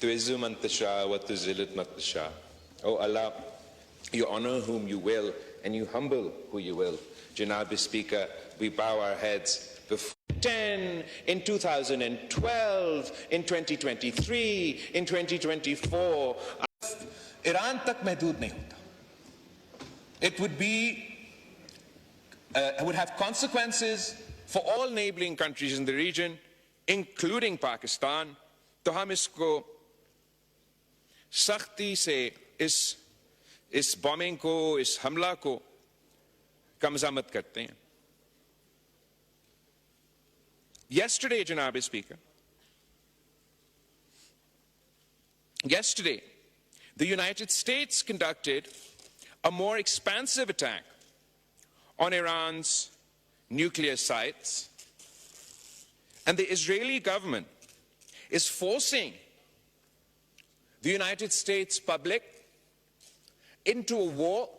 Tu'izzu man tasha wa tuzillu man tasha. O Allah, you honor whom you will and you humble who you will. Janab Speaker, we bow our heads before 10, in 2012, in 2023, in 2024. Iran تک محدود نہیں ہوتا. It would have consequences for all neighboring countries in the region, including Pakistan. تو ہم اس کو سختی سے اس booming کو, اس حملہ کو کا مذمت کرتے ہیں. Yesterday, Janab Speaker, yesterday, the United States conducted a more expansive attack on Iran's nuclear sites, and the Israeli government is forcing the United States public into a war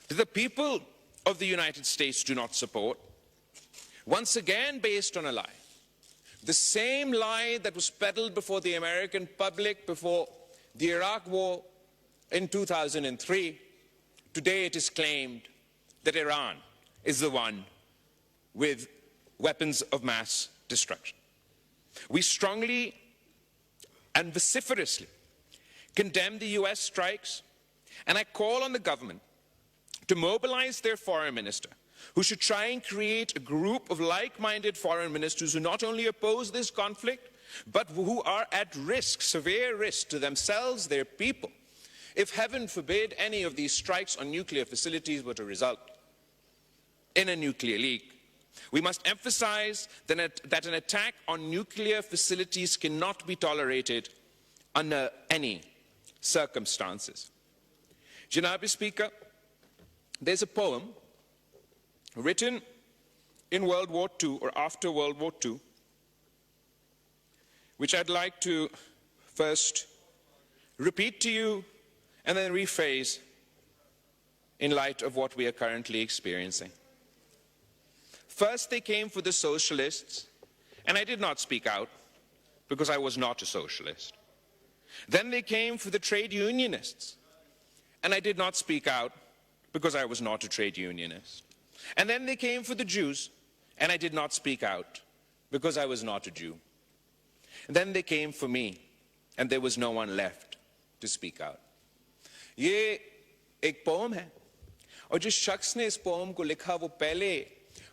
that the people of the United States do not support, once again based on a lie. The same lie that was peddled before the American public before the Iraq war in 2003, today it is claimed that Iran is the one with weapons of mass destruction. We strongly and vociferously condemn the US strikes, and I call on the government to mobilize their foreign minister, who should try and create a group of like-minded foreign ministers who not only oppose this conflict, but who are at risk, severe risk to themselves, their people, if heaven forbid any of these strikes on nuclear facilities were to result in a nuclear leak. We must emphasize that an attack on nuclear facilities cannot be tolerated under any circumstances. Janab Speaker, there's a poem written in World War II or after World War II, which I'd like to first repeat to you and then rephrase in light of what we are currently experiencing. First, they came for the socialists, and I did not speak out because I was not a socialist. Then they came for the trade unionists, and I did not speak out because I was not a trade unionist. And then they came for the Jews, and I did not speak out because I was not a Jew. And then they came for me, and there was no one left to speak out. یہ ایک پوم ہے, اور جس شخص نے اس پوم کو لکھا وہ پہلے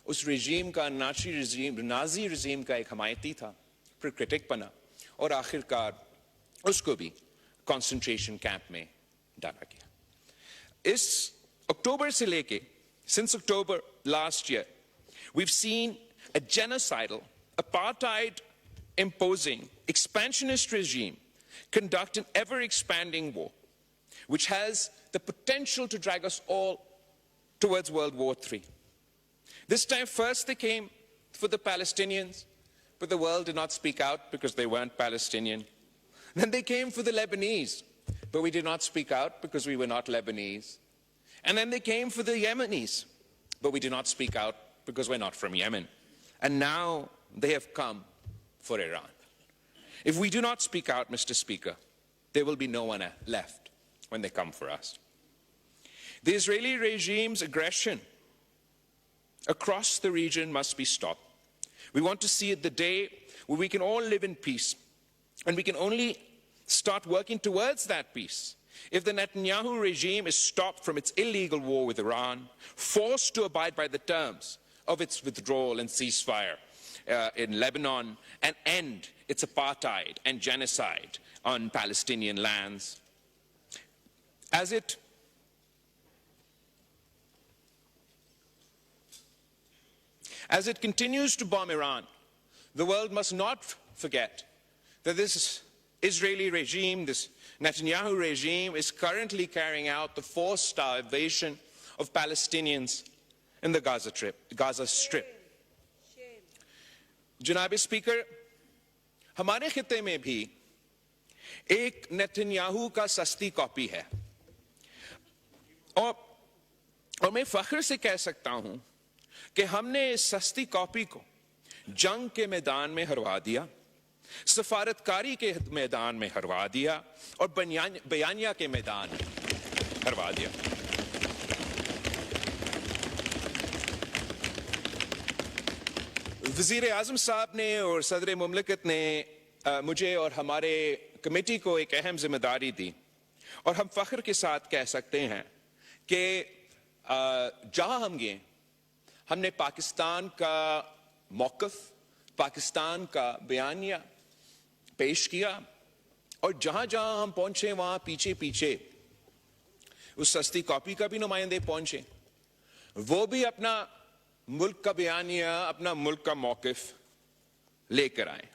اس رژیم کا, نازی رژیم کا ایک حمایتی تھا, پھر کرٹک بنا, اور آخر کار اس کو بھی کنسنٹریشن کیمپ میں ڈالا گیا. اس اکتوبر سے لے کے, since October last year, we've seen a genocidal, apartheid imposing, expansionist regime conduct an ever-expanding war, which has the potential to drag us all towards World War III. This time, first they came for the Palestinians, but the world did not speak out because they weren't Palestinian. Then they came for the Lebanese, but we did not speak out because we were not Lebanese. And then they came for the Yemenis, but we did not speak out because we're not from Yemen. And now they have come for Iran. If we do not speak out, Mr. Speaker, there will be no one left when they come for us. The Israeli regime's aggression across the region must be stopped. We want to see the day where we can all live in peace, and we can only start working towards that peace if the Netanyahu regime is stopped from its illegal war with Iran, forced to abide by the terms of its withdrawal and ceasefire in Lebanon, and end its apartheid and genocide on Palestinian lands. As it continues to bomb Iran, the world must not forget that this Israeli regime, this Netanyahu regime, is currently carrying out the forced starvation of Palestinians in the Gaza Strip. جناب speaker, ہمارے خطے میں بھی ایک نیتنیاہو کا سستی copy ہے, اور میں فخر سے کہہ سکتا ہوں کہ ہم نے اس سستی کاپی کو جنگ کے میدان میں ہروا دیا. سفارتکاری کے میدان میں ہروا دیا اور بیانیہ کے میدان میں ہروا دیا. وزیر اعظم صاحب نے اور صدر مملکت نے مجھے اور ہمارے کمیٹی کو ایک اہم ذمہ داری دی، اور ہم فخر کے ساتھ کہہ سکتے ہیں کہ جہاں ہم گئے ہم نے پاکستان کا موقف، پاکستان کا بیانیہ پیش کیا، اور جہاں جہاں ہم پہنچے وہاں پیچھے پیچھے اس سستی کاپی کا بھی نمائندے پہنچے، وہ بھی اپنا ملک کا بیانیہ، اپنا ملک کا موقف لے کر آئے.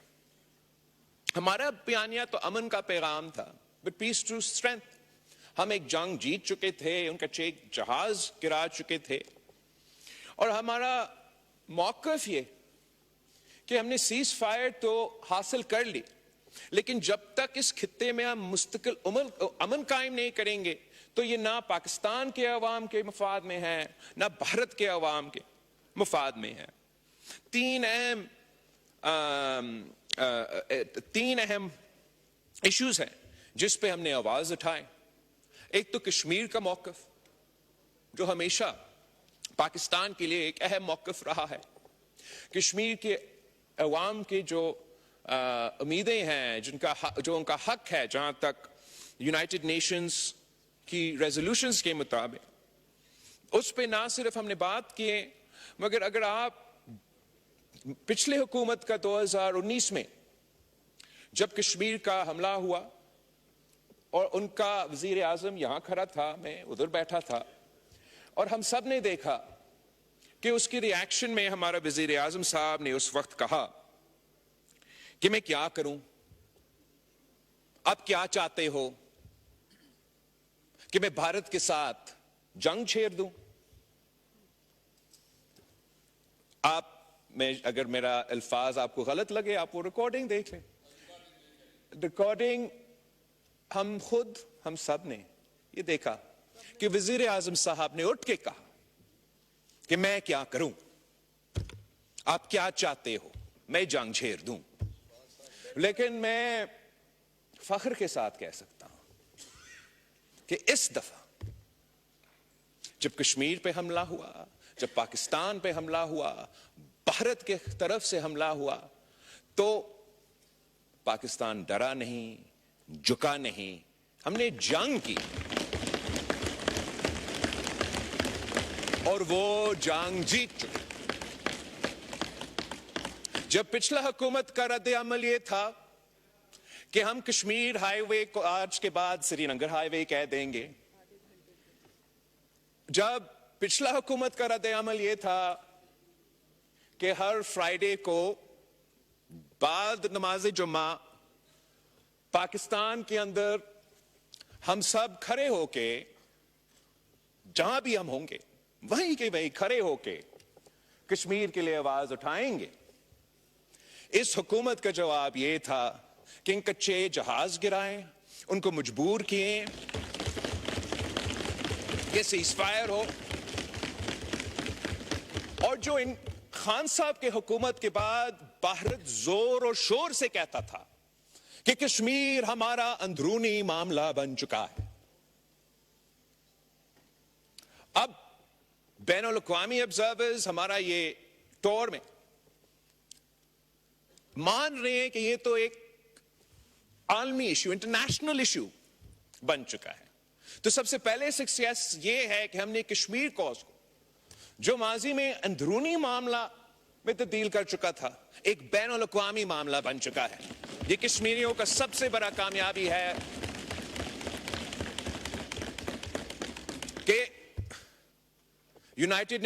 ہمارا بیانیہ تو امن کا پیغام تھا، بٹ پیس ٹو اسٹرینتھ. ہم ایک جنگ جیت چکے تھے، ان کا جہاز گرا چکے تھے، اور ہمارا موقف یہ کہ ہم نے سیز فائر تو حاصل کر لی، لیکن جب تک اس خطے میں ہم مستقل امن قائم نہیں کریں گے تو یہ نہ پاکستان کے عوام کے مفاد میں ہے، نہ بھارت کے عوام کے مفاد میں ہے. تین اہم ایشوز ہیں جس پہ ہم نے آواز اٹھائے. ایک تو کشمیر کا موقف جو ہمیشہ پاکستان کے لیے ایک اہم موقف رہا ہے. کشمیر کے عوام کی جو امیدیں ہیں، جو ان کا حق ہے، جہاں تک یونائٹڈ نیشنز کی ریزولوشنز کے مطابق، اس پہ نہ صرف ہم نے بات کیے، مگر اگر آپ پچھلے حکومت کا 2019 میں جب کشمیر کا حملہ ہوا اور ان کا وزیر اعظم یہاں کھڑا تھا، میں ادھر بیٹھا تھا، اور ہم سب نے دیکھا کہ اس کی ری ایکشن میں ہمارا وزیر اعظم صاحب نے اس وقت کہا کہ میں کیا کروں، آپ کیا چاہتے ہو کہ میں بھارت کے ساتھ جنگ چھیڑ دوں؟ اگر میرا الفاظ آپ کو غلط لگے آپ وہ ریکارڈنگ دیکھ لیں. ریکارڈنگ ہم سب نے یہ دیکھا کہ وزیر اعظم صاحب نے اٹھ کے کہا کہ میں کیا کروں، آپ کیا چاہتے ہو میں جنگ چھیڑ دوں. لیکن میں فخر کے ساتھ کہہ سکتا ہوں کہ اس دفعہ جب کشمیر پہ حملہ ہوا، جب پاکستان پہ حملہ ہوا، بھارت کے طرف سے حملہ ہوا، تو پاکستان ڈرا نہیں، جھکا نہیں، ہم نے جنگ کی، اور وہ جنگ جیت چکے. جب پچھلا حکومت کا رد عمل یہ تھا کہ ہم کشمیر ہائی وے کو آج کے بعد سری نگر ہائی وے کہہ دیں گے، جب پچھلا حکومت کا رد عمل یہ تھا کہ ہر فرائیڈے کو بعد نماز جمعہ پاکستان کے اندر ہم سب کھڑے ہو کے، جہاں بھی ہم ہوں گے وہیں کے وہیں کھڑے ہو کے کشمیر کے لیے آواز اٹھائیں گے، اس حکومت کا جواب یہ تھا کہ ان کچے جہاز گرائیں، ان کو مجبور کیے کہ سیز فائر ہو. اور جو ان خان صاحب کے حکومت کے بعد بھارت زور اور شور سے کہتا تھا کہ کشمیر ہمارا اندرونی معاملہ بن چکا ہے، اب بین الاقوامی آبزرورز ہمارا یہ ٹور میں مان رہے ہیں کہ یہ تو ایک عالمی ایشو، انٹرنیشنل ایشو بن چکا ہے. تو سب سے پہلے سکسیس یہ ہے کہ ہم نے کشمیر کوز کو، جو ماضی میں اندرونی معاملہ میں تبدیل کر چکا تھا، ایک بین الاقوامی معاملہ بن چکا ہے. یہ کشمیریوں کا سب سے بڑا کامیابی ہے کہ یونائٹڈ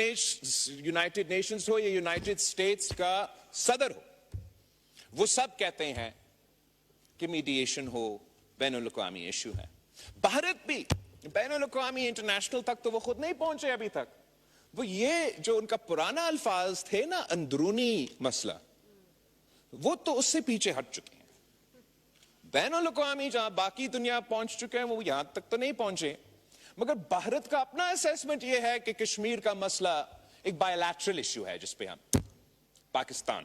نیشنز ہو یا یونائٹڈ اسٹیٹس کا صدر ہو، وہ سب کہتے ہیں کہ میڈیشن ہو، بین الاقوامی ایشو ہے. بھارت بھی بین الاقوامی انٹرنیشنل تک تو وہ خود نہیں پہنچے ابھی تک. وہ یہ جو ان کا پرانا الفاظ تھے نا، اندرونی مسئلہ، وہ تو اس سے پیچھے ہٹ چکے ہیں. بین الاقوامی جہاں باقی دنیا پہنچ چکے ہیں، وہ یہاں تک تو نہیں پہنچے. مگر بھارت کا اپنا اسیسمنٹ یہ ہے کہ کشمیر کا مسئلہ ایک بائیلیٹرل ایشو ہے، جس پہ ہم پاکستان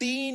3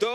2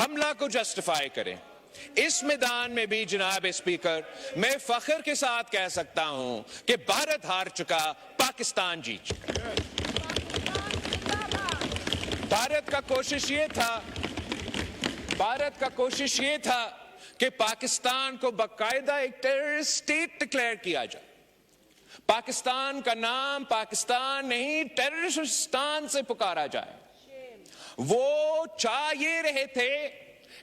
حملہ کو جسٹیفائی کریں. اس میدان میں بھی جناب اسپیکر میں فخر کے ساتھ کہہ سکتا ہوں کہ بھارت ہار چکا، پاکستان جیت چکا. بھارت کا کوشش یہ تھا کہ پاکستان کو باقاعدہ ایک ٹیررسٹ اسٹیٹ ڈکلیئر کیا جائے. پاکستان کا نام پاکستان نہیں ٹیررسٹان سے پکارا جائے. وہ چاہ یہ رہے تھے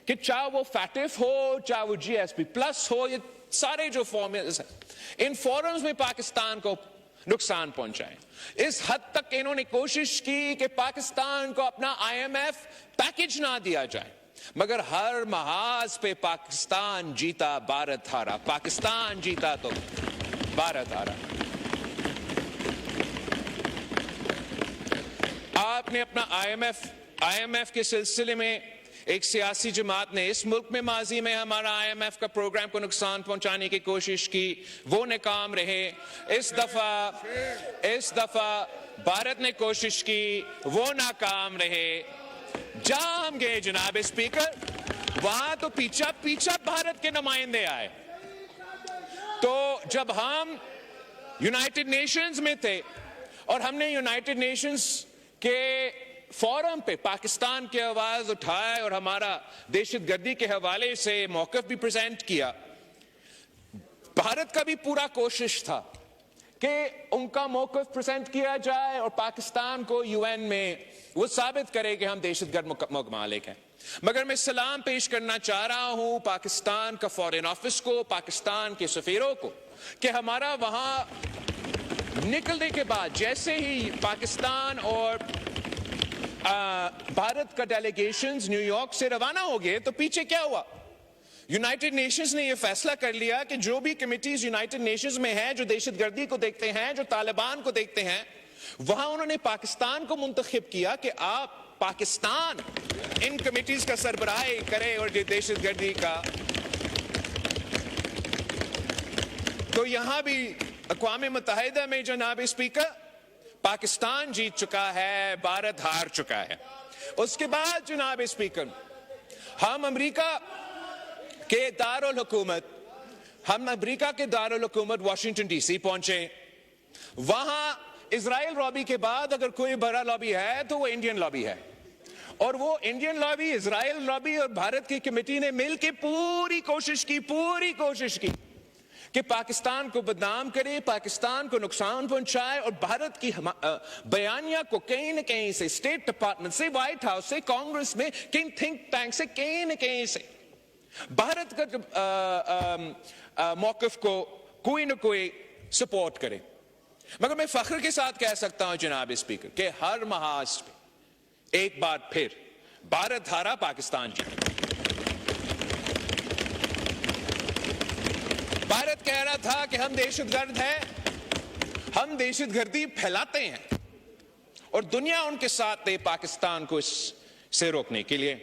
کہ چاہے وہ فیٹف ہو، چاہے وہ جی ایس پی پلس ہو، یہ سارے جو فارمز ہیں ان فورمز میں پاکستان کو نقصان پہنچائیں. اس حد تک انہوں نے کوشش کی کہ پاکستان کو اپنا آئی ایم ایف پیکج نہ دیا جائے، مگر ہر محاذ پہ پاکستان جیتا، بھارت ہارا. پاکستان جیتا تو بھارت ہارا. آپ نے اپنا آئی ایم ایف کے سلسلے میں ایک سیاسی جماعت نے اس ملک میں ماضی میں ہمارا آئی ایم ایف کا پروگرام کو نقصان پہنچانے کی کوشش کی، وہ ناکام رہے. اس دفعہ بھارت نے کوشش کی، وہ ناکام رہے. جہاں ہم گئے جناب اسپیکر وہاں تو پیچھا بھارت کے نمائندے آئے. تو جب ہم یونائٹڈ نیشنز میں تھے اور ہم نے یونائٹڈ نیشنز کے فورم پہ پاکستان کی آواز اٹھائے اور ہمارا دہشت گردی کے حوالے سے موقف بھی پریزنٹ کیا، بھارت کا بھی پورا کوشش تھا کہ ان کا موقف پریزنٹ کیا جائے اور پاکستان کو یو این میں وہ ثابت کرے کہ ہم دہشت گرد ممالک ہیں. مگر میں سلام پیش کرنا چاہ رہا ہوں پاکستان کا فارن آفس کو، پاکستان کے سفیروں کو، کہ ہمارا وہاں نکلنے کے بعد جیسے ہی پاکستان اور بھارت کا ڈیلیگیشنز نیو یارک سے روانہ ہو گئے تو پیچھے کیا ہوا؟ یونائٹڈ نیشنز نے یہ فیصلہ کر لیا کہ جو بھی کمیٹیز یونائٹڈ نیشنز میں ہیں جو دہشت گردی کو دیکھتے ہیں، جو طالبان کو دیکھتے ہیں، وہاں انہوں نے پاکستان کو منتخب کیا کہ آپ پاکستان ان کمیٹیز کا سربراہی کرے اور دہشت گردی کا. تو یہاں بھی اقوام متحدہ میں جناب اسپیکر پاکستان جیت چکا ہے، بھارت ہار چکا ہے. اس کے بعد جناب اسپیکر ہم امریکہ کے دارالحکومت واشنگٹن ڈی سی پہنچے. وہاں اسرائیل لابی کے بعد اگر کوئی بڑا لابی ہے تو وہ انڈین لابی ہے، اور وہ انڈین لابی، اسرائیل لابی اور بھارت کی کمیٹی نے مل کے پوری کوشش کی کہ پاکستان کو بدنام کرے، پاکستان کو نقصان پہنچائے اور بھارت کی بیانیہ کو کہیں نہ کہیں سے، اسٹیٹ ڈپارٹمنٹ سے، وائٹ ہاؤس سے، کانگریس میں، کہیں تھنک ٹینک سے، کہیں نہ کہیں سے بھارت کا موقف کو کوئی نہ کوئی سپورٹ کرے. مگر میں فخر کے ساتھ کہہ سکتا ہوں جناب اسپیکر کہ ہر محاذ پہ ایک بار پھر بھارت ہارا، پاکستان جیتا. بھارت کہہ رہا تھا کہ ہم دہشت گرد ہیں، ہم دہشت گردی پھیلاتے ہیں، اور دنیا ان کے ساتھ ہے پاکستان کو اس سے روکنے کے لیے.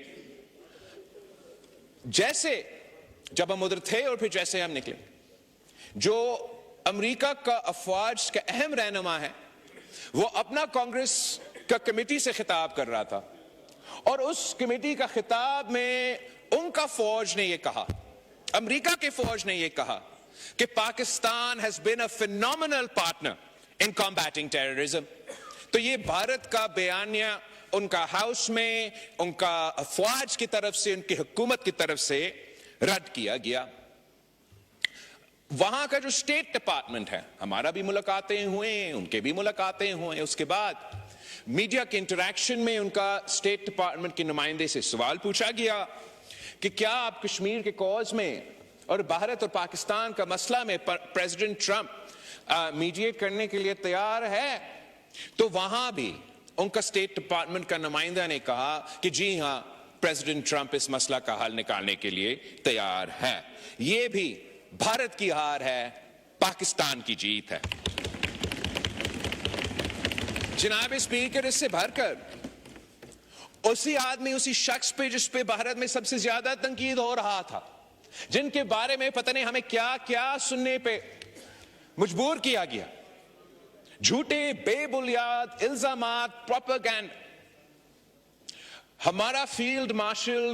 جیسے جب ہم ادھر تھے اور پھر جیسے ہم نکلے، جو امریکہ کا افواج کا اہم رہنما ہے وہ اپنا کانگریس کا کمیٹی سے خطاب کر رہا تھا، اور اس کمیٹی کا خطاب میں ان کا فوج نے یہ کہا، امریکہ کے فوج نے یہ کہا کہ Pakistan has been a phenomenal partner in combating terrorism. تو یہ بھارت کا بیانیہ ان کا ہاؤس میں، ان کا افواج کی طرف سے، ان کی حکومت کی طرف سے رد کیا گیا. وہاں کا جو اسٹیٹ ڈپارٹمنٹ ہے، ہمارا بھی ملاقاتیں ہوئیں، ان کے بھی ملاقاتیں ہوئیں. اس کے بعد میڈیا کے انٹریکشن میں ان کا اسٹیٹ ڈپارٹمنٹ کے نمائندے سے سوال پوچھا گیا کہ کیا آپ کشمیر کے کوز میں اور بھارت اور پاکستان کا مسئلہ میں پریزیڈنٹ ٹرمپ میڈیٹ کرنے کے لیے تیار ہے؟ تو وہاں بھی ان کا اسٹیٹ ڈپارٹمنٹ کا نمائندہ نے کہا کہ جی ہاں، پریزیڈنٹ ٹرمپ اس مسئلہ کا حل نکالنے کے لیے تیار ہے. یہ بھی بھارت کی ہار ہے، پاکستان کی جیت ہے. جناب اسپیکر، اس سے بھر کر اسی آدمی، اسی شخص پہ جس پہ بھارت میں سب سے زیادہ تنقید ہو رہا تھا، جن کے بارے میں پتہ نہیں ہمیں کیا کیا سننے پہ مجبور کیا گیا، جھوٹے بے بنیاد الزامات، پروپیگنڈا. ہمارا فیلڈ مارشل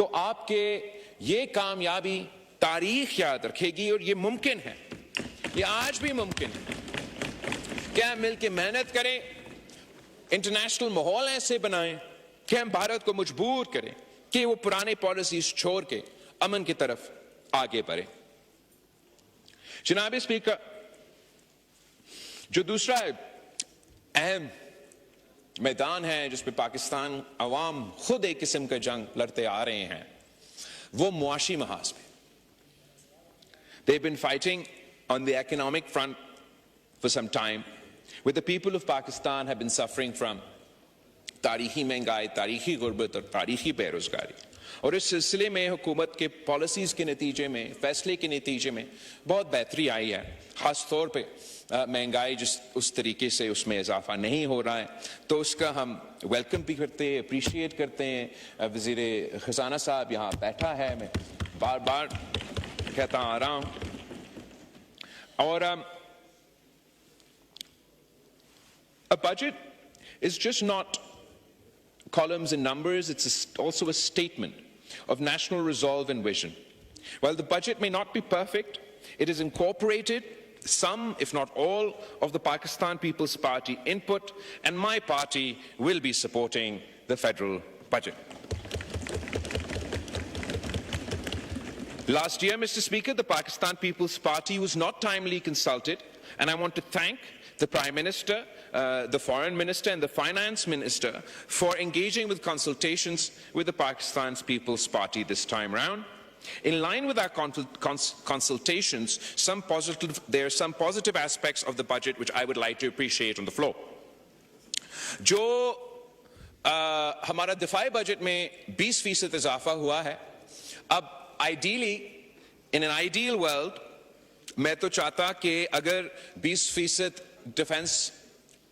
تو آپ کے یہ کامیابی تاریخ یاد رکھے گی، اور یہ ممکن ہے، یہ آج بھی ممکن ہے کہ ہم مل کے محنت کریں، انٹرنیشنل ماحول ایسے بنائیں کہ ہم بھارت کو مجبور کریں کہ وہ پرانے پالیسیز چھوڑ کے امن کی طرف آگے بڑھے۔ جناب اسپیکر، جو دوسرا اہم میدان ہے جس پہ پاکستان عوام خود ایک قسم کا جنگ لڑتے آ رہے ہیں، وہ معاشی محاذ پہ۔ They've been fighting on the economic front for some time, where the people of Pakistan have been suffering from تاریخی مہنگائی، تاریخی غربت اور تاریخی بے روزگاری، اور اس سلسلے میں حکومت کے پالیسیز کے نتیجے میں، فیصلے کے نتیجے میں بہت بہتری آئی ہے، خاص طور پہ مہنگائی اس طریقے سے اس میں اضافہ نہیں ہو رہا ہے، تو اس کا ہم ویلکم بھی کرتے ہیں، اپریشیٹ کرتے ہیں۔ وزیر خزانہ صاحب یہاں بیٹھا ہے، میں بار بار کہتا آ رہا ہوں، اور a budget is just not columns and numbers, it's also a statement of national resolve and vision. While the budget may not be perfect, it has incorporated some, if not all, of the Pakistan People's Party input, and my party will be supporting the federal budget. Last year, Mr. Speaker, the Pakistan People's Party was not timely consulted, and I want to thank the Prime Minister, the Foreign Minister and the Finance Minister for engaging with consultations with the Pakistan People's Party this time round. In line with our consultations, there are some positive aspects of the budget which I would like to appreciate on the floor. جو ہمارا دفاعی budget میں 20% اضافہ ہوا ہے، اب ideally in an ideal world میں تو چاہتا کہ اگر 20% ڈیفنس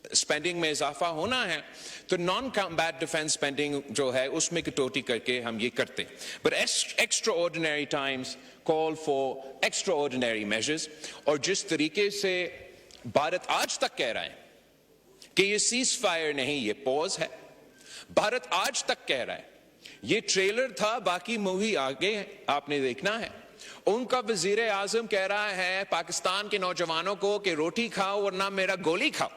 اسپینڈنگ میں اضافہ ہونا ہے تو نان کمبیٹ ڈیفنس اسپینڈنگ جو ہے اس میں کٹوتی کر کے ہم یہ کرتے، but extra ordinary Times call for extra ordinary measures. اور جس طریقے سے بھارت آج تک کہہ رہا ہے کہ یہ سیز فائر نہیں، یہ پوز ہے، بھارت آج تک کہہ رہا ہے یہ ٹریلر تھا، باقی مووی آگے آپ نے دیکھنا ہے۔ ان کا وزیر اعظم کہہ رہا ہے پاکستان کے نوجوانوں کو کہ روٹی کھاؤ ورنہ میرا گولی کھاؤ۔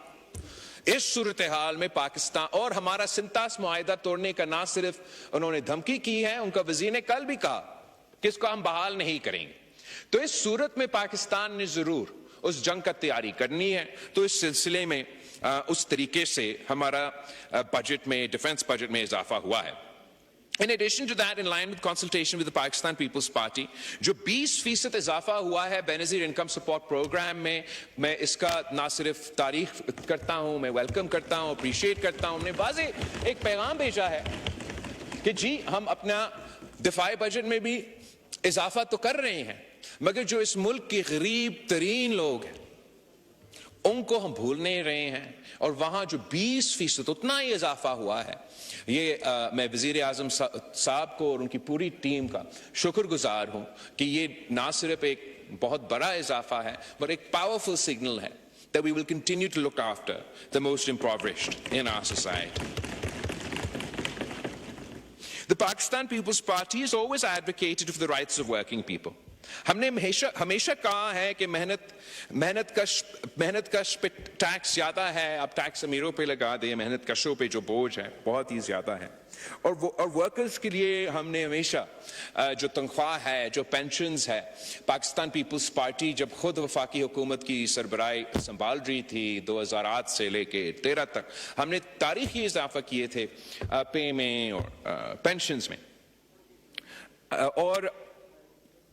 اس صورتحال میں پاکستان اور ہمارا سنتاس معاہدہ توڑنے کا نہ صرف انہوں نے دھمکی کی ہے، ان کا وزیر نے کل بھی کہا کہ اس کو ہم بحال نہیں کریں گے۔ تو اس صورت میں پاکستان نے ضرور اس جنگ کا تیاری کرنی ہے، تو اس سلسلے میں اس طریقے سے ہمارا بجٹ میں، ڈیفنس بجٹ میں اضافہ ہوا ہے۔ In addition to that, in line with consultation with the Pakistan People's Party, جو 20% اضافہ ہوا ہے بینظیر انکم سپورٹ پروگرام میں اس کا نہ صرف تعریف کرتا ہوں، میں ویلکم کرتا ہوں، اپریشیٹ کرتا ہوں۔ ہم نے واضح ایک پیغام بھیجا ہے کہ جی ہم اپنا دفاعی بجٹ میں بھی اضافہ تو کر رہے ہیں، مگر جو اس ملک کے غریب ترین لوگ ہیں ان کو ہم بھول نہیں رہے ہیں، اور وہاں جو 20% اتنا ہی اضافہ ہوا ہے، یہ میں وزیر اعظم صاحب کو اور ان کی پوری ٹیم کا شکر گزار ہوں کہ یہ نہ صرف ایک بہت بڑا اضافہ ہے بٹ ایک پاورفل سگنل ہے that we will continue to look after the most impoverished in our society. The Pakistan People's Party has always advocated for the rights of working people. ہم نے ہمیشہ کہا ہے کہ محنت کش پہ ٹیکس زیادہ ہے، اب ٹیکس امیروں پہ لگا دیں، محنت کشوں پہ جو بوجھ ہے بہت ہی زیادہ ہے، اور ورکرز کے لیے ہم نے ہمیشہ جو تنخواہ ہے، جو پینشنز ہے، پاکستان پیپلز پارٹی جب خود وفاقی حکومت کی سربراہی سنبھال رہی تھی 2008 سے لے کے 2013 تک، ہم نے تاریخی اضافہ کیے تھے پے میں اور پینشنز میں۔ اور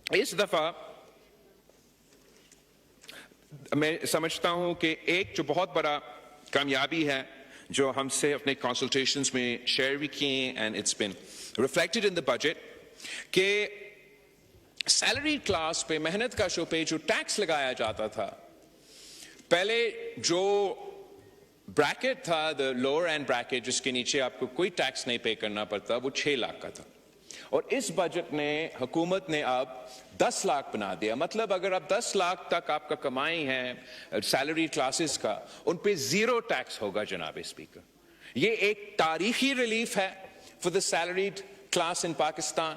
اس دفعہ میں سمجھتا ہوں کہ ایک جو بہت بڑا کامیابی ہے جو ہم سے اپنے کنسلٹیشنز میں شیئر بھی کیے and it's been reflected in the budget, کہ سیلری کلاس پہ، محنت کشوں پہ جو ٹیکس لگایا جاتا تھا، پہلے جو بریکٹ تھا، دا لوور اینڈ بریکٹ جس کے نیچے آپ کو کوئی ٹیکس نہیں پے کرنا پڑتا، وہ 6 لاکھ کا تھا، اور اس بجٹ نے حکومت نے اب 10 لاکھ بنا دیا۔ مطلب اگر اب 10 لاکھ تک آپ کا کمائی ہے سیلری کلاسز کا، ان پہ 0 ٹیکس ہوگا جناب اسپیکر۔ یہ ایک تاریخی ریلیف ہے for the salaried class in Pakistan,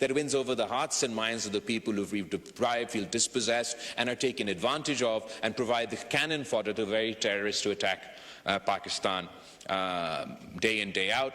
that wins over the hearts and minds of the people who we've deprived, feel dispossessed and are taken advantage of, and provide the cannon fodder to the very terrorists to attack Pakistan day in day out।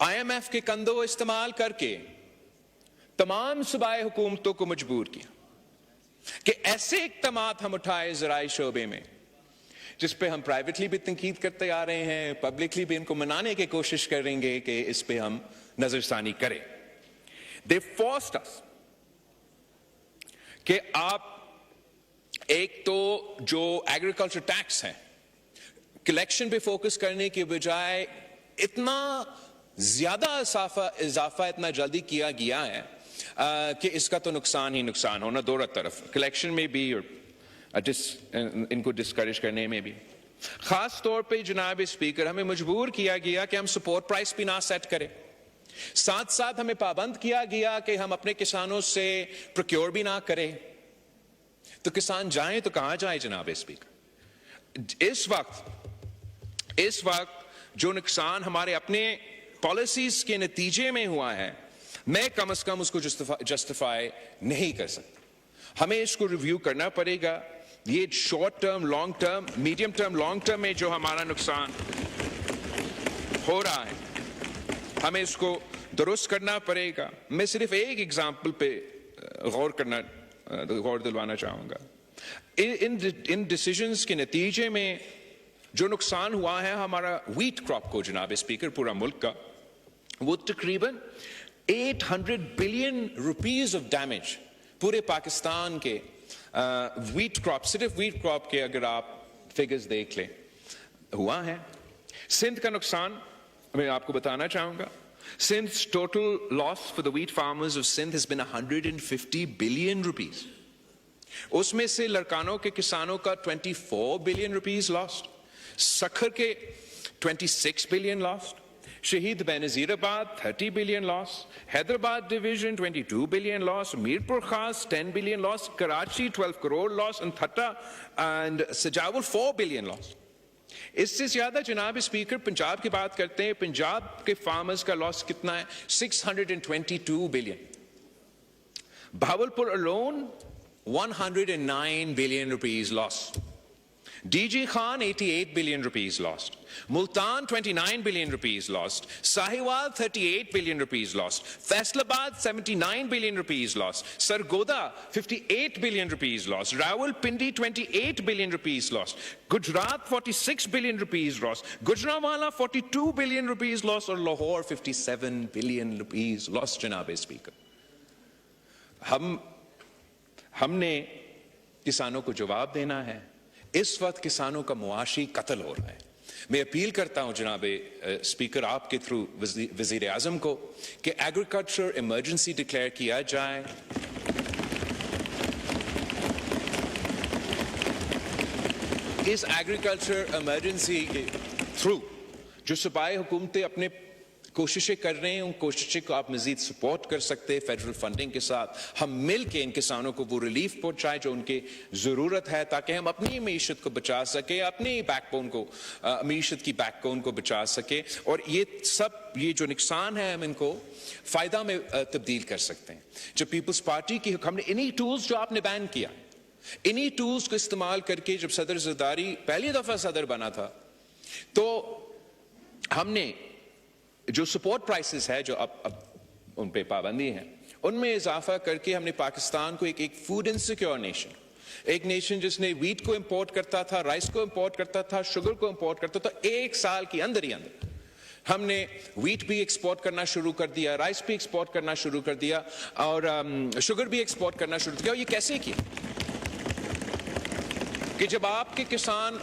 IMF کے کندھوں استعمال کر کے تمام صوبائی حکومتوں کو مجبور کیا کہ ایسے اقدامات ہم اٹھائے زراعی شعبے میں جس پہ ہم پرائیویٹلی بھی تنقید کرتے آ رہے ہیں, پبلکلی بھی ان کو منانے کی کوشش کریں گے کہ اس پہ ہم نظر ثانی کریں. They forced us کہ آپ ایک تو جو ایگریکلچر ٹیکس ہے کلیکشن پہ فوکس کرنے کے بجائے اتنا زیادہ اضافہ اتنا جلدی کیا گیا ہے کہ اس کا تو نقصان ہی نقصان ہونا دونوں طرف, کلیکشن میں بھی اور ان کو ڈسکریج کرنے میں بھی. خاص طور پہ جناب اسپیکر ہمیں مجبور کیا گیا کہ ہم سپورٹ پرائس بھی نہ سیٹ کریں, ساتھ ساتھ ہمیں پابند کیا گیا کہ ہم اپنے کسانوں سے پروکیور بھی نہ کریں. تو کسان جائیں تو کہاں جائیں جناب اسپیکر؟ اس وقت جو نقصان ہمارے اپنے پالیسیز کے نتیجے میں ہوا ہے, میں کم از کم اس کو جسٹیفائی نہیں کر سکتا. ہمیں اس کو ریویو کرنا پڑے گا. یہ short term, long term, medium term, long term میں جو ہمارا نقصان ہو رہا ہے ہمیں اس کو درست کرنا پڑے گا. میں صرف ایک ایگزامپل پہ غور دلوانا چاہوں گا. ان ڈیسیژنز کے نتیجے میں جو نقصان ہوا ہے ہمارا ویٹ کراپ کو جناب اسپیکر پورا ملک کا, وہ تقریباً 800 بلین روپیز آف ڈیمیج پورے پاکستان کے ویٹ کراپ, صرف ویٹ کراپ کے اگر آپ فگرز دیکھ لیں ہوا ہے. سندھ کا نقصان میں آپ کو بتانا چاہوں گا. Since total loss for the wheat farmers of Sindh has been 150 billion rupees. اس میں سے لڑکانوں کے کسانوں کا 24 billion rupees lost, سکھر کے 26 billion lost, شہید بینظیر آباد 30 billion loss, Hyderabad division 22 billion loss, Mirpur خاص 10 billion loss, Karachi 12 crore loss, and تھٹا and Sajawal 4 billion loss. اس سے زیادہ جناب اسپیکر پنجاب کی بات کرتے ہیں. پنجاب کے فارمرز کا لاس کتنا ہے؟ 622 billion. Bahawalpur alone 109 billion rupees loss. DG Khan 88 billion rupees lost. Multan 29 billion rupees lost. Sahiwal 38 billion rupees lost. Faisalabad 79 billion rupees lost. Sargodha 58 billion rupees lost. Rawalpindi 28 billion rupees lost. Gujarat 46 billion rupees lost. Gujranwala 42 billion rupees lost. اور Lahore 57 billion rupees lost. جناب speaker, ہم نے کسانوں کو جواب دینا ہے. اس وقت کسانوں کا معاشی قتل ہو رہا ہے. میں اپیل کرتا ہوں جناب اسپیکر آپ کے تھرو وزیر اعظم کو کہ ایگریکلچر ایمرجنسی ڈکلیئر کیا جائے. اس ایگریکلچر ایمرجنسی کے تھرو جو صوبائی حکومتیں اپنے کوششیں کر رہے ہیں, ان کوششوں کو آپ مزید سپورٹ کر سکتے ہیں فیڈرل فنڈنگ کے ساتھ. ہم مل کے ان کسانوں کو وہ ریلیف پہنچائیں جو ان کی ضرورت ہے, تاکہ ہم اپنی معیشت کو بچا سکیں, اپنی بیک بون کو, معیشت کی بیک بون کو بچا سکیں. اور یہ جو نقصان ہے ہم ان کو فائدہ میں تبدیل کر سکتے ہیں. جب پیپلز پارٹی کی ہم نے انہی ٹولز جو آپ نے بین کیا, انہی ٹولز کو استعمال کر کے جب صدر زرداری پہلی دفعہ صدر بنا تھا, تو ہم نے جو سپورٹ پرائسز ہے جو اب ان پہ پابندی ہیں, ان میں اضافہ کر کے ہم نے پاکستان کو ایک فوڈ انسیکیور نیشن, ایک نیشن جس نے ویٹ کو امپورٹ کرتا تھا, رائس کو امپورٹ کرتا تھا, شوگر کو امپورٹ کرتا تھا, ایک سال کے اندر ہی اندر ہم نے ویٹ بھی ایکسپورٹ کرنا شروع کر دیا, رائس بھی ایکسپورٹ کرنا شروع کر دیا, اور شوگر بھی ایکسپورٹ کرنا شروع کیا. اور یہ کیسے کیا کہ جب آپ کے کسان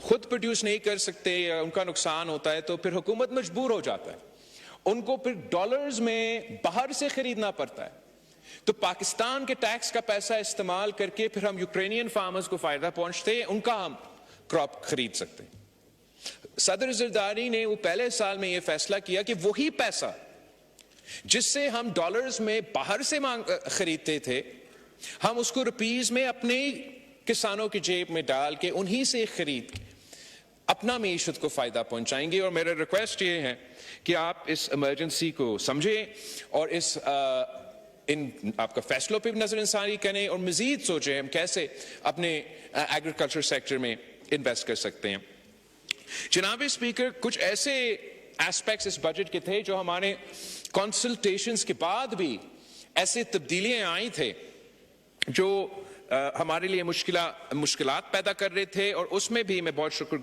خود پروڈیوس نہیں کر سکتے یا ان کا نقصان ہوتا ہے تو پھر حکومت مجبور ہو جاتا ہے, ان کو پھر ڈالرز میں باہر سے خریدنا پڑتا ہے. تو پاکستان کے ٹیکس کا پیسہ استعمال کر کے پھر ہم یوکرینین فارمرز کو فائدہ پہنچتے ہیں, ان کا ہم کراپ خرید سکتے ہیں. صدر زرداری نے وہ پہلے سال میں یہ فیصلہ کیا کہ وہی پیسہ جس سے ہم ڈالرز میں باہر سے خریدتے تھے, ہم اس کو روپیز میں اپنے کسانوں کی جیب میں ڈال کے انہی سے خرید کے اپنا معیشت کو فائدہ پہنچائیں گے. اور میرا ریکویسٹ یہ ہے کہ آپ اس ایمرجنسی کو سمجھیں اور ان آپ کا فیصلوں پہ بھی نظر ثانی کریں, اور مزید سوچیں ہم کیسے اپنے ایگریکلچر سیکٹر میں انویسٹ کر سکتے ہیں. جناب اسپیکر, کچھ ایسے ایسپیکٹس اس بجٹ کے تھے جو ہمارے کنسلٹیشنز کے بعد بھی ایسے تبدیلیاں آئی تھے جو ہمارے لیے مشکلات پیدا کر رہے تھے، اور اس میں بھی میں بہت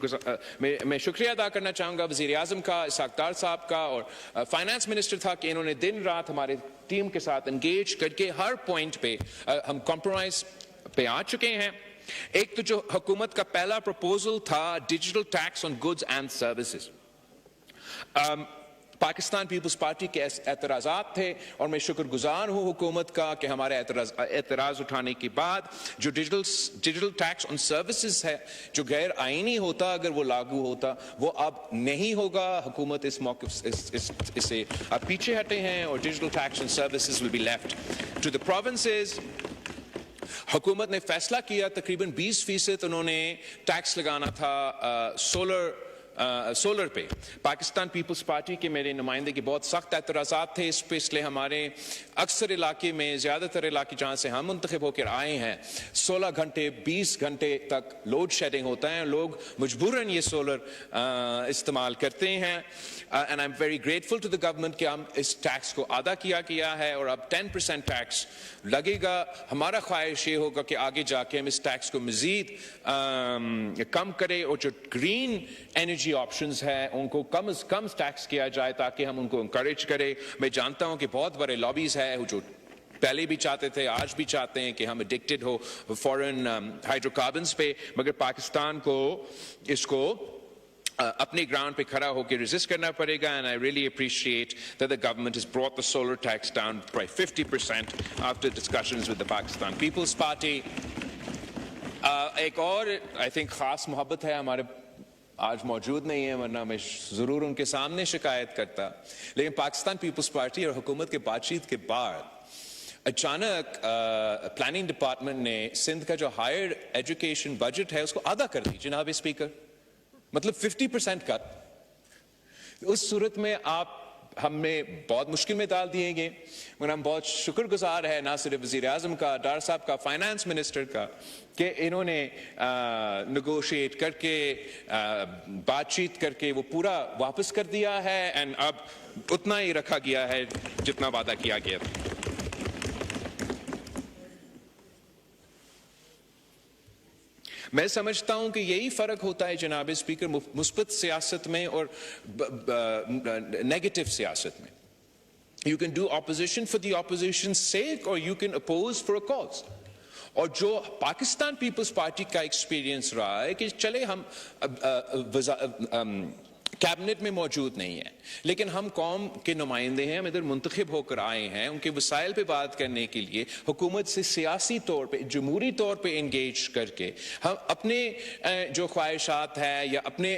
میں شکریہ ادا کرنا چاہوں گا وزیر اعظم کا، اسحاق ڈار صاحب کا، اور فائنانس منسٹر تھا کہ انہوں نے دن رات ہمارے ٹیم کے ساتھ انگیج کر کے ہر پوائنٹ پہ ہم کمپرومائز پہ آ چکے ہیں۔ ایک تو جو حکومت کا پہلا پروپوزل تھا digital tax on goods and services, Pakistan Peoples Party کے اعتراضات تھے، اور میں شکر گزار ہوں حکومت کا کہ ہمارے اعتراض اٹھانے کے بعد جو ڈیجیٹل ٹیکس آن سروسز ہے جو غیر آئینی ہوتا اگر وہ لاگو ہوتا، وہ اب نہیں ہوگا۔ حکومت اس موقف سے اب پیچھے ہٹے ہیں، اور digital tax on services will be left to the provinces. حکومت نے فیصلہ کیا تقریباً 20% انہوں نے ٹیکس لگانا تھا سولر پہ۔ پاکستان پیپلز پارٹی کے میرے نمائندے کے بہت سخت اعتراضات تھے اس پہ، اس لیے ہمارے اکثر علاقے میں، زیادہ تر علاقے جہاں سے ہم منتخب ہو کر آئے ہیں، 16 گھنٹے 20 گھنٹے تک لوڈ شیڈنگ ہوتا ہے، لوگ مجبوراً یہ سولر استعمال کرتے ہیں۔ And I am very grateful to the government کہ ہم اس ٹیکس کو ادا کیا گیا ہے، اور اب 10% ٹیکس لگے گا۔ ہمارا خواہش یہ ہوگا کہ آگے جا کے ہم اس ٹیکس کو مزید کم کریں، اور جو گرین انرجی آپشنز ہیں ان کو کم از کم ٹیکس کیا جائے تاکہ ہم ان کو انکریج کریں۔ میں جانتا ہوں کہ بہت بڑے لابیز ہیں جو پہلے بھی چاہتے تھے، آج بھی چاہتے ہیں کہ ہم ایڈکٹڈ ہو فورن ہائیڈرو کاربنز پہ، مگر پاکستان کو اس کو اپنے گراؤنڈ پہ کھڑا ہو کے ریزسٹ کرنا پڑے گا۔ And I really appreciate that the government has brought the solar tax down by 50% after discussions with the Pakistan People's Party۔ ایک اور آئی تھنک خاص محبت ہے ہمارے، آج موجود نہیں ہے ورنہ میں ضرور ان کے سامنے شکایت کرتا، لیکن پاکستان پیپلز پارٹی اور حکومت کے بات چیت کے بعد اچانک پلاننگ ڈپارٹمنٹ نے سندھ کا جو ہائر ایجوکیشن بجٹ ہے اس کو آدھا کر دی جناب اسپیکر، مطلب 50% کٹ۔ اس صورت میں آپ ہمیں بہت مشکل میں ڈال دیے گئے، مگر ہم بہت شکر گزار ہیں نہ صرف وزیر اعظم کا، ڈار صاحب کا، فائنانس منسٹر کا، کہ انہوں نے نیگوشیٹ کر کے بات چیت کر کے وہ پورا واپس کر دیا ہے، اینڈ اب اتنا ہی رکھا گیا ہے جتنا وعدہ کیا گیا تھا۔ میں سمجھتا ہوں کہ یہی فرق ہوتا ہے جناب اسپیکر مثبت سیاست میں اور نیگیٹو سیاست میں۔ You can do opposition for the opposition's sake or you can oppose for a cause۔ اور جو پاکستان پیپلز پارٹی کا ایکسپیرینس رہا ہے کہ چلے ہم کیبنٹ میں موجود نہیں ہیں لیکن ہم قوم کے نمائندے ہیں، ہم ادھر منتخب ہو کر آئے ہیں، ان کے وسائل پہ بات کرنے کے لیے حکومت سے سیاسی طور پہ، جمہوری طور پہ انگیج کر کے ہم اپنے جو خواہشات ہیں یا اپنے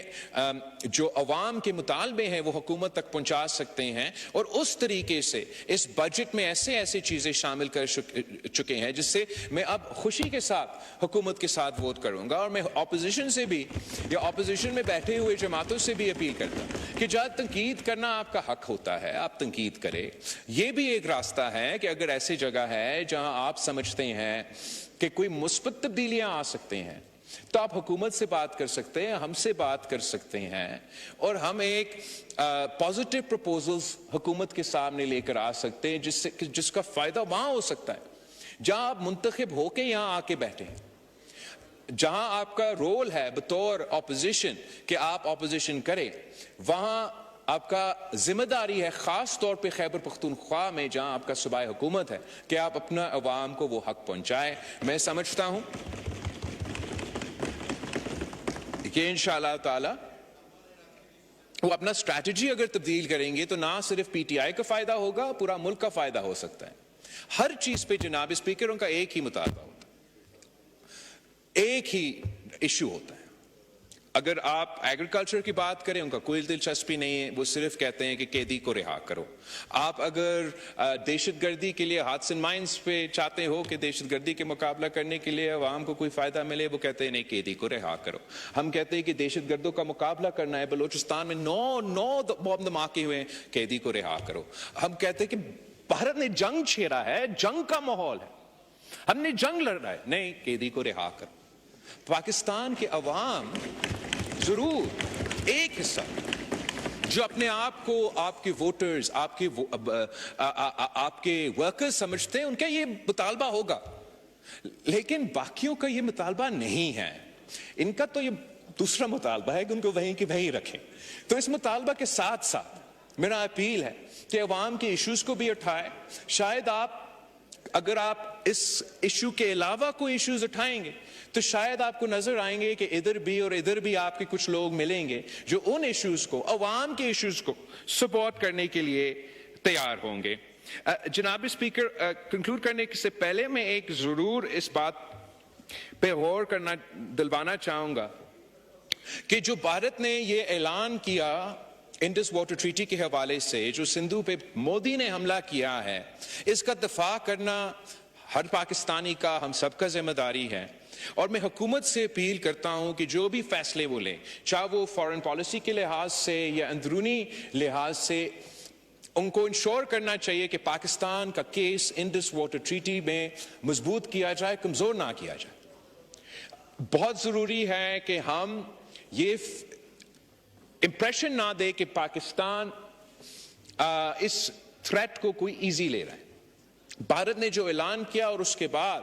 جو عوام کے مطالبے ہیں وہ حکومت تک پہنچا سکتے ہیں، اور اس طریقے سے اس بجٹ میں ایسے چیزیں شامل کر چکے ہیں جس سے میں اب خوشی کے ساتھ حکومت کے ساتھ ووٹ کروں گا۔ اور میں اپوزیشن سے بھی یا اپوزیشن میں بیٹھے ہوئے جماعتوں سے بھی اپیل کرتا کہ جب تنقید کرنا آپ کا حق ہوتا ہے، آپ تنقید کریں۔ یہ بھی ایک راستہ ہے کہ اگر ایسی جگہ ہے جہاں آپ سمجھتے ہیں کہ کوئی مثبت تبدیلیاں آ سکتے ہیں تو آپ حکومت سے بات کر سکتے ہیں، ہم سے بات کر سکتے ہیں، اور ہم ایک پازیٹیو پروپوزلز حکومت کے سامنے لے کر آ سکتے ہیں جس کا فائدہ وہاں ہو سکتا ہے جہاں آپ منتخب ہو کے یہاں آ کے بیٹھے ہیں، جہاں آپ کا رول ہے بطور اپوزیشن کہ آپ اپوزیشن کریں، وہاں آپ کا ذمہ داری ہے خاص طور پہ خیبر پختونخوا میں جہاں آپ کا صوبائی حکومت ہے کہ آپ اپنا عوام کو وہ حق پہنچائیں۔ میں سمجھتا ہوں کہ انشاءاللہ تعالی وہ اپنا اسٹریٹجی اگر تبدیل کریں گے تو نہ صرف پی ٹی آئی کا فائدہ ہوگا، پورا ملک کا فائدہ ہو سکتا ہے۔ ہر چیز پہ جناب اسپیکروں کا ایک ہی مطالبہ ہوتا ہے، ایک ہی ایشو ہوتا ہے۔ اگر آپ ایگریکلچر کی بات کریں ان کا کوئی دلچسپی نہیں ہے، وہ صرف کہتے ہیں کہ قیدی کو رہا کرو۔ آپ اگر دہشت گردی کے لیے ہاتھ اینڈ مائنز پہ چاہتے ہو کہ دہشت گردی کے مقابلہ کرنے کے لیے عوام کو کوئی فائدہ ملے، وہ کہتے ہیں نہیں قیدی کو رہا کرو۔ ہم کہتے ہیں کہ دہشت گردوں کا مقابلہ کرنا ہے، بلوچستان میں 9 بم دھماکے ہوئے ہیں، قیدی کو رہا کرو۔ ہم کہتے ہیں کہ بھارت نے جنگ چھیڑا ہے، جنگ کا ماحول ہے، ہم نے جنگ لڑ رہا ہے، نہیں قیدی کو رہا کرو۔ پاکستان کے عوام ضرور ایک حصہ جو اپنے آپ کو آپ کے ووٹرز آپ کے ورکرز سمجھتے ہیں، ان کا یہ مطالبہ ہوگا، لیکن باقیوں کا یہ مطالبہ نہیں ہے. ان کا تو یہ دوسرا مطالبہ ہے کہ ان کو وہیں کی وہیں رکھیں. تو اس مطالبہ کے ساتھ ساتھ میرا اپیل ہے کہ عوام کے ایشوز کو بھی اٹھائے. شاید اگر آپ اس ایشو کے علاوہ کوئی ایشوز اٹھائیں گے تو شاید آپ کو نظر آئیں گے کہ ادھر بھی اور ادھر بھی آپ کے کچھ لوگ ملیں گے جو ان ایشوز کو، عوام کے ایشوز کو سپورٹ کرنے کے لیے تیار ہوں گے. جناب اسپیکر، کنکلوڈ کرنے سے پہلے میں ایک ضرور اس بات پہ غور کرنا دلوانا چاہوں گا کہ جو بھارت نے یہ اعلان کیا انڈس واٹر ٹریٹی کے حوالے سے، جو سندھو پہ مودی نے حملہ کیا ہے، اس کا دفاع کرنا ہر پاکستانی کا، ہم سب کا ذمہ داری ہے. اور میں حکومت سے اپیل کرتا ہوں کہ جو بھی فیصلے وہ لیں، چاہے وہ فارن پالیسی کے لحاظ سے یا اندرونی لحاظ سے، ان کو انشور کرنا چاہیے کہ پاکستان کا کیس انڈس واٹر ٹریٹی میں مضبوط کیا جائے، کمزور نہ کیا جائے. بہت ضروری ہے کہ ہم یہ امپریشن نہ دے کہ پاکستان اس تھریٹ کو کوئی ایزی لے رہا ہے. بھارت نے جو اعلان کیا اور اس کے بعد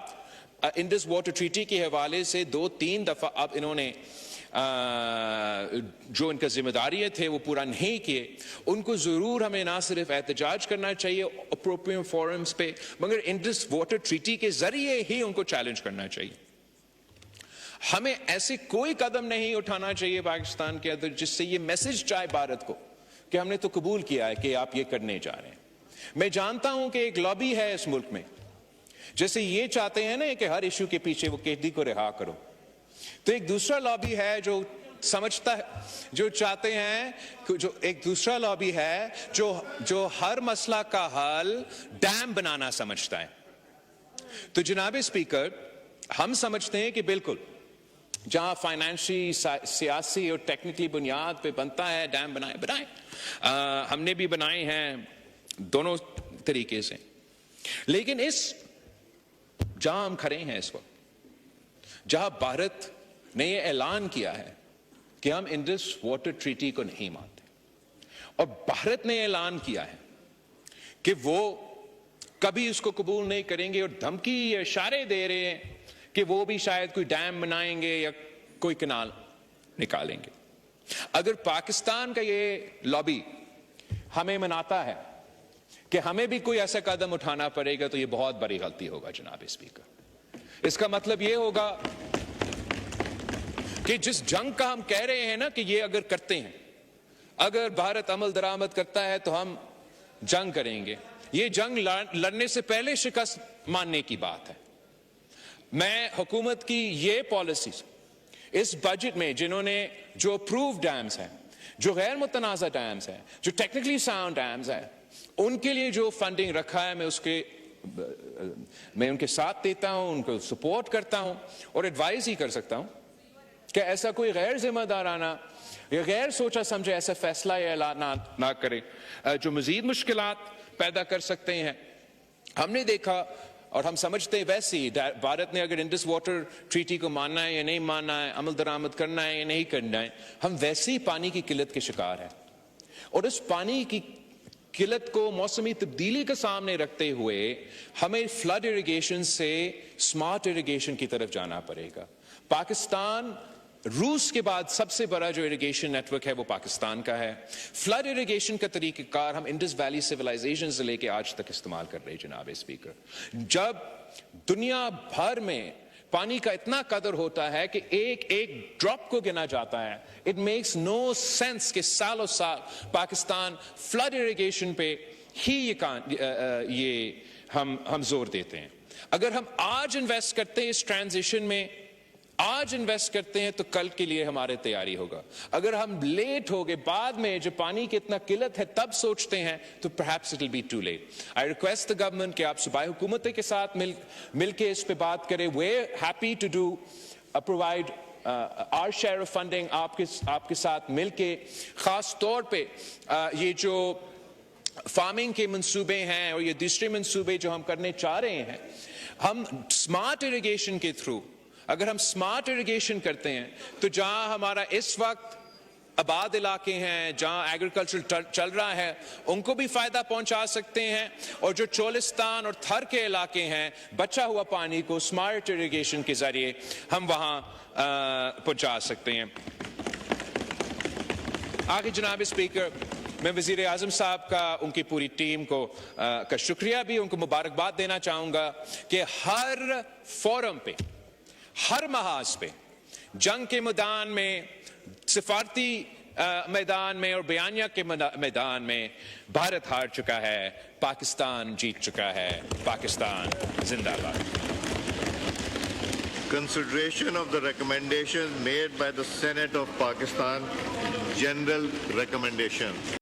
انڈس واٹر ٹریٹی کے حوالے سے 2-3 دفعہ اب انہوں نے جو ان کا ذمہ داریاں تھے وہ پورا نہیں کیے. ان کو ضرور ہمیں نہ صرف احتجاج کرنا چاہیے اپروپریٹ فورمز پہ، مگر انڈس واٹر ٹریٹی کے ذریعے ہی ان کو چیلنج کرنا چاہیے. ہمیں ایسے کوئی قدم نہیں اٹھانا چاہیے پاکستان کے اندر جس سے یہ میسج جائے بھارت کو کہ ہم نے تو قبول کیا ہے کہ آپ یہ کرنے جا رہے ہیں. میں جانتا ہوں کہ ایک لابی ہے اس ملک میں، جیسے یہ چاہتے ہیں نا کہ ہر ایشو کے پیچھے وہ قیدی کو رہا کرو، تو ایک دوسرا لابی ہے جو سمجھتا ہے، جو چاہتے ہیں، جو ایک دوسرا لابی ہے جو ہر مسئلہ کا حل ڈیم بنانا سمجھتا ہے. تو جناب اسپیکر، ہم سمجھتے ہیں کہ بالکل جہاں فائنینشی، سیاسی اور ٹیکنیکلی بنیاد پہ بنتا ہے ڈیم بنائیں. ہم نے بھی بنائے ہیں دونوں طریقے سے. لیکن جہاں ہم کھڑے ہیں اس وقت، جہاں بھارت نے یہ اعلان کیا ہے کہ ہم انڈس واٹر ٹریٹی کو نہیں مانتے، اور بھارت نے اعلان کیا ہے کہ وہ کبھی اس کو قبول نہیں کریں گے، اور دھمکی یا اشارے دے رہے ہیں کہ وہ بھی شاید کوئی ڈیم بنائیں گے یا کوئی کنال نکالیں گے. اگر پاکستان کا یہ لابی ہمیں مناتا ہے کہ ہمیں بھی کوئی ایسا قدم اٹھانا پڑے گا تو یہ بہت بڑی غلطی ہوگا جناب اسپیکر. اس کا مطلب یہ ہوگا کہ جس جنگ کا ہم کہہ رہے ہیں نا کہ یہ اگر کرتے ہیں، اگر بھارت عمل درآمد کرتا ہے تو ہم جنگ کریں گے، یہ جنگ لڑنے سے پہلے شکست ماننے کی بات ہے. میں حکومت کی یہ پالیسیز اس بجٹ میں، جنہوں نے جو اپرووڈ ڈیمز ہیں، جو غیر متنازع ڈیمز ہیں، جو ٹیکنیکلی ساؤنڈ ڈیمز ہیں، ان کے لیے جو فنڈنگ رکھا ہے، میں ان کے ساتھ دیتا ہوں، ان کو سپورٹ کرتا ہوں اور ایڈوائز ہی کر سکتا ہوں کہ ایسا کوئی غیر ذمہ دارانہ یا غیر سوچا سمجھے ایسا فیصلہ یا اعلان نہ کرے جو مزید مشکلات پیدا کر سکتے ہیں. ہم نے دیکھا اور ہم سمجھتے ہیں ویسے ہی بھارت نے اگر انڈس واٹر ٹریٹی کو ماننا ہے یا نہیں ماننا ہے، عمل درآمد کرنا ہے یا نہیں کرنا ہے، ہم ویسے ہی پانی کی قلت کے شکار ہیں. اور اس پانی کی قلت کو موسمی تبدیلی کے سامنے رکھتے ہوئے ہمیں فلڈ اریگیشن سے سمارٹ اریگیشن کی طرف جانا پڑے گا. پاکستان روس کے بعد سب سے بڑا جو اریگیشن نیٹ ورک ہے وہ پاکستان کا ہے. فلڈ اریگیشن کا طریقہ کار ہم انڈس ویلی سیولائزیشن سے لے کے آج تک استعمال کر رہے ہیں جناب اسپیکر. جب دنیا بھر میں پانی کا اتنا قدر ہوتا ہے کہ ایک ایک ڈراپ کو گنا جاتا ہے، اٹ میکس نو سینس کہ سالوں سال پاکستان فلڈ اریگیشن پہ ہی یہ ہم زور دیتے ہیں. اگر ہم آج انویسٹ کرتے ہیں اس ٹرانزیشن میں، آج انویسٹ کرتے ہیں تو کل کے لیے ہمارے تیاری ہوگا. اگر ہم لیٹ ہو گئے، بعد میں جب پانی کی اتنا قلت ہے تب سوچتے ہیں، تو perhaps it will be too late. I request the government کہ آپ صوبائی حکومتیں کے ساتھ مل کے اس پہ بات کریں. We're happy to do provide our share of funding آپ کے ساتھ مل کے. خاص طور پہ یہ جو فارمنگ کے منصوبے ہیں اور یہ دوسرے منصوبے جو ہم کرنے چاہ رہے ہیں، ہم اسمارٹ اریگیشن کے تھرو، اگر ہم اسمارٹ اریگیشن کرتے ہیں تو جہاں ہمارا اس وقت آباد علاقے ہیں جہاں ایگریکلچر چل رہا ہے ان کو بھی فائدہ پہنچا سکتے ہیں، اور جو چولستان اور تھر کے علاقے ہیں بچا ہوا پانی کو سمارٹ اریگیشن کے ذریعے ہم وہاں پہنچا سکتے ہیں۔ آخر جناب اسپیکر، میں وزیر اعظم صاحب کا، ان کی پوری ٹیم کو کا شکریہ بھی، ان کو مبارکباد دینا چاہوں گا کہ ہر فورم پہ، ہر محاذ پہ، جنگ کے میدان میں، سفارتی میدان میں اور بیانیہ کے میدان میں بھارت ہار چکا ہے، پاکستان جیت چکا ہے، پاکستان زندہ باد۔ Consideration of the recommendations made by the Senate of Pakistan, general recommendation.